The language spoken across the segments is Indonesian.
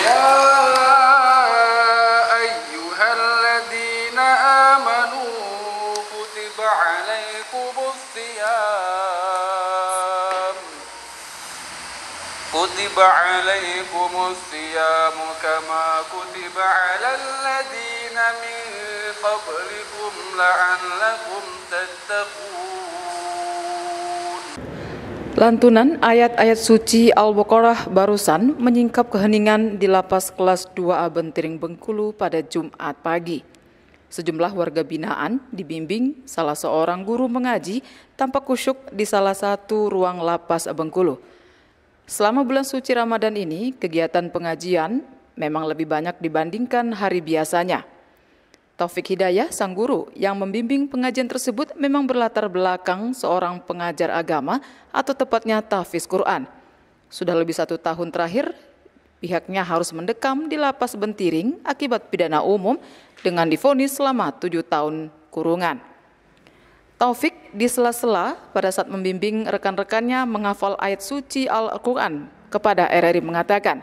يا أيها الذين آمنوا كتب عليكم الصيام كما كتب على الذين من قبلكم لعلكم تتقون. Lantunan ayat-ayat suci Al-Baqarah barusan menyingkap keheningan di lapas kelas 2A Bentiring Bengkulu pada Jumat pagi. Sejumlah warga binaan dibimbing salah seorang guru mengaji tanpa khusyuk di salah satu ruang lapas Bengkulu. Selama bulan suci Ramadan ini, kegiatan pengajian memang lebih banyak dibandingkan hari biasanya. Taufik Hidayah, sang guru yang membimbing pengajian tersebut memang berlatar belakang seorang pengajar agama atau tepatnya tahfiz Quran. Sudah lebih 1 tahun terakhir, pihaknya harus mendekam di lapas Bentiring akibat pidana umum dengan divonis selama 7 tahun kurungan. Taufik di sela-sela pada saat membimbing rekan-rekannya menghafal ayat suci Al-Quran kepada RRI mengatakan,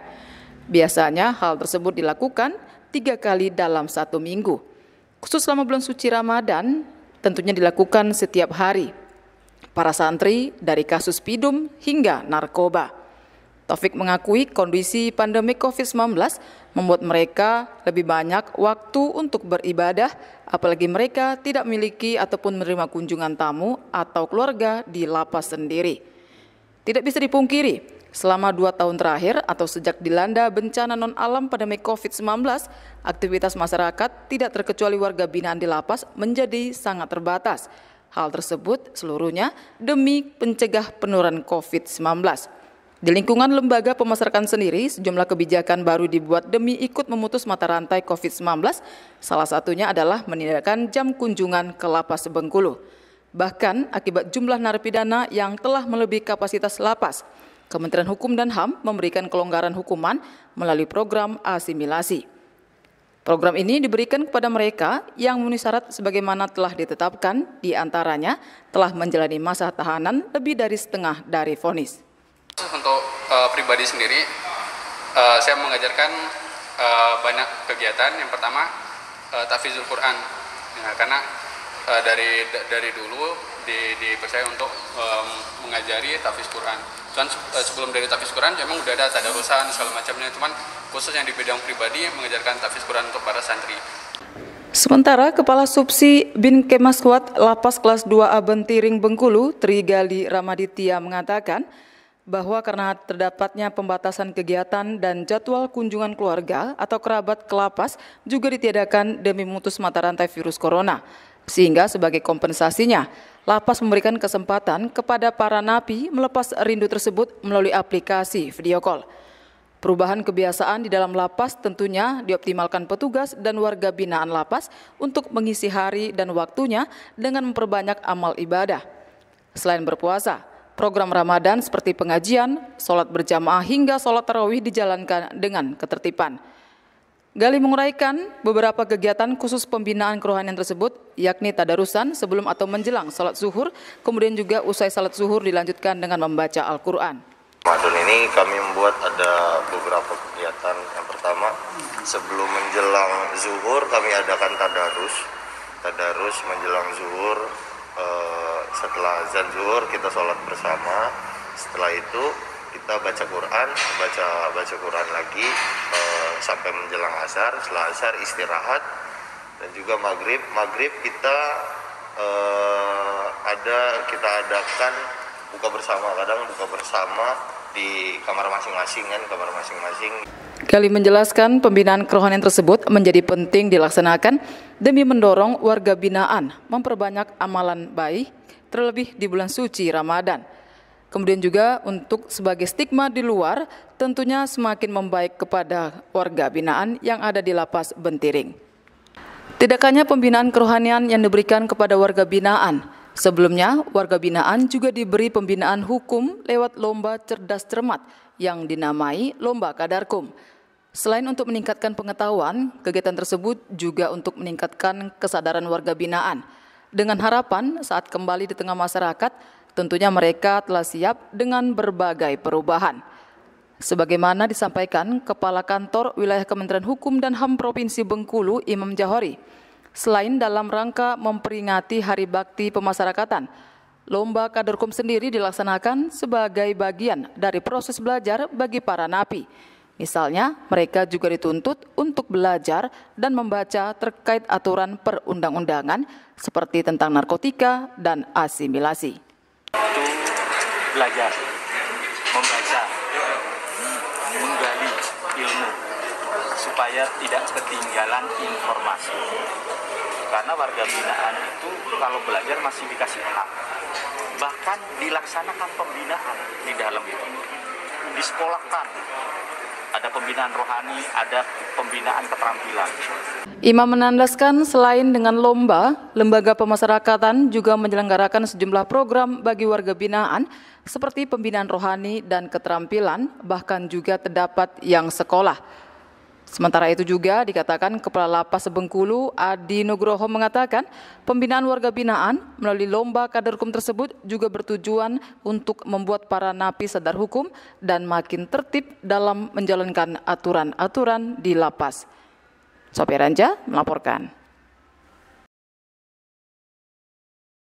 biasanya hal tersebut dilakukan 3 kali dalam 1 minggu. Khusus selama bulan suci Ramadan, tentunya dilakukan setiap hari. Para santri dari kasus pidum hingga narkoba. Taufik mengakui kondisi pandemi COVID-19 membuat mereka lebih banyak waktu untuk beribadah, apalagi mereka tidak memiliki ataupun menerima kunjungan tamu atau keluarga di lapas sendiri. Tidak bisa dipungkiri, selama 2 tahun terakhir atau sejak dilanda bencana non-alam pandemi COVID-19, aktivitas masyarakat tidak terkecuali warga binaan di lapas menjadi sangat terbatas. Hal tersebut seluruhnya demi pencegah penularan COVID-19. Di lingkungan lembaga pemasyarakatan sendiri, sejumlah kebijakan baru dibuat demi ikut memutus mata rantai COVID-19. Salah satunya adalah meninggalkan jam kunjungan ke lapas Bengkulu. Bahkan akibat jumlah narapidana yang telah melebihi kapasitas lapas, Kementerian Hukum dan HAM memberikan kelonggaran hukuman melalui program asimilasi. Program ini diberikan kepada mereka yang memenuhi syarat sebagaimana telah ditetapkan, di antaranya telah menjalani masa tahanan lebih dari setengah dari vonis. Untuk pribadi sendiri, saya mengajarkan banyak kegiatan. Yang pertama, tahfizul Quran, ya, karena dari dulu dipercaya untuk mengajari tahfiz Quran. Cuman sebelum dari tahfiz Quran, memang udah ada tadarusan segala macamnya. Cuman khusus yang di bidang pribadi mengajarkan tahfiz Quran untuk para santri. Sementara Kepala Subsi Bin Kemaskuat Lapas Kelas 2A Bentiring Bengkulu, Trigali Ramaditya mengatakan, bahwa karena terdapatnya pembatasan kegiatan dan jadwal kunjungan keluarga atau kerabat ke lapas juga ditiadakan demi memutus mata rantai virus corona. Sehingga sebagai kompensasinya, lapas memberikan kesempatan kepada para napi melepas rindu tersebut melalui aplikasi video call. Perubahan kebiasaan di dalam lapas tentunya dioptimalkan petugas dan warga binaan lapas untuk mengisi hari dan waktunya dengan memperbanyak amal ibadah. Selain berpuasa, program Ramadan seperti pengajian, sholat berjamaah hingga sholat tarawih dijalankan dengan ketertiban. Gali menguraikan beberapa kegiatan khusus pembinaan kerohanian tersebut, yakni tadarusan sebelum atau menjelang sholat zuhur, kemudian juga usai sholat zuhur dilanjutkan dengan membaca Al-Quran. Ramadan ini kami membuat ada beberapa kegiatan. Yang pertama, sebelum menjelang zuhur kami adakan tadarus menjelang zuhur. Setelah azan zuhur kita sholat bersama. Setelah itu kita baca Quran lagi sampai menjelang asar. Setelah asar istirahat dan juga maghrib kita adakan buka bersama. Kadang buka bersama di kamar masing-masing. Gali menjelaskan pembinaan kerohanian tersebut menjadi penting dilaksanakan demi mendorong warga binaan memperbanyak amalan baik terlebih di bulan suci Ramadan. Kemudian juga untuk sebagai stigma di luar tentunya semakin membaik kepada warga binaan yang ada di lapas Bentiring. Tidak hanya pembinaan kerohanian yang diberikan kepada warga binaan, sebelumnya warga binaan juga diberi pembinaan hukum lewat lomba cerdas cermat yang dinamai Lomba Kadarkum. Selain untuk meningkatkan pengetahuan, kegiatan tersebut juga untuk meningkatkan kesadaran warga binaan. Dengan harapan saat kembali di tengah masyarakat, tentunya mereka telah siap dengan berbagai perubahan. Sebagaimana disampaikan Kepala Kantor Wilayah Kementerian Hukum dan HAM Provinsi Bengkulu, Imam Johari, selain dalam rangka memperingati Hari Bakti Pemasyarakatan, Lomba Kaderkum sendiri dilaksanakan sebagai bagian dari proses belajar bagi para napi. Misalnya, mereka juga dituntut untuk belajar dan membaca terkait aturan perundang-undangan seperti tentang narkotika dan asimilasi. Belajar, membaca, menggali ilmu supaya tidak ketinggalan informasi. Karena warga binaan itu kalau belajar masih dikasih hak. Bahkan dilaksanakan pembinaan di dalam itu. Disekolahkan. Ada pembinaan rohani, ada pembinaan keterampilan. Imam menandaskan selain dengan lomba, lembaga pemasyarakatan juga menyelenggarakan sejumlah program bagi warga binaan seperti pembinaan rohani dan keterampilan, bahkan juga terdapat yang sekolah. Sementara itu juga dikatakan Kepala Lapas Bengkulu Adi Nugroho mengatakan pembinaan warga binaan melalui lomba Kaderkum tersebut juga bertujuan untuk membuat para napi sadar hukum dan makin tertib dalam menjalankan aturan-aturan di lapas. Sophia Ranja melaporkan.